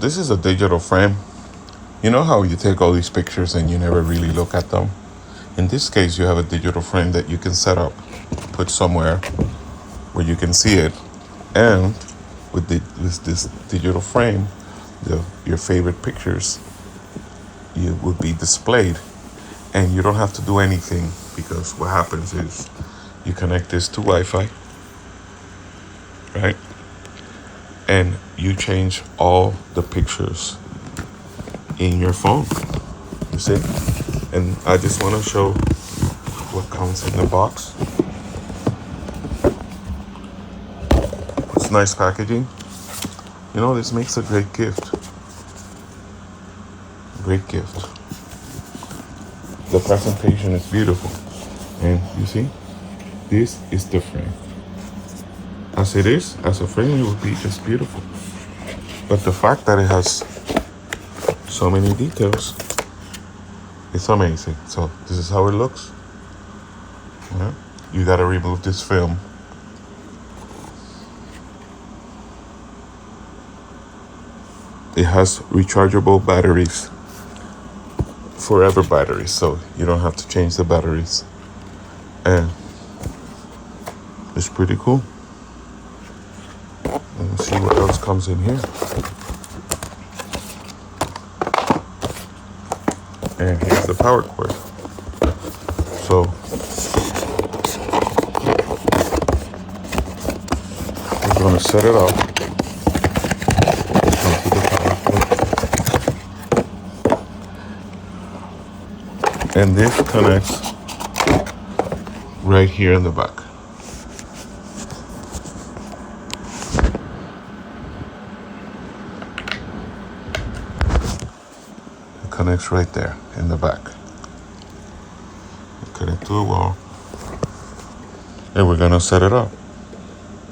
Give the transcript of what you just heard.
This is a digital frame. You know how you take all these pictures and you never really look at them? In this case, you have a digital frame that you can set up, put somewhere where you can see it. And with this digital frame, your favorite pictures you would be displayed. And you don't have to do anything, because what happens is you connect this to Wi-Fi, right? And you change all the pictures in your phone, you see? And I just want to show what comes in the box. It's nice packaging. You know, this makes a great gift. Great gift. The presentation is beautiful. And you see, this is the frame. As it is, as a frame, it would be just beautiful. But the fact that it has so many details, it's amazing. So this is how it looks. Yeah. You gotta remove this film. It has rechargeable batteries, forever batteries, so you don't have to change the batteries. And it's pretty cool. Let's see what else comes in here. And here's the power cord. So we're going to set it up onto the power cord. And this connects right here in the back. It connects right there in the back. Connect to the wall. And we're gonna set it up.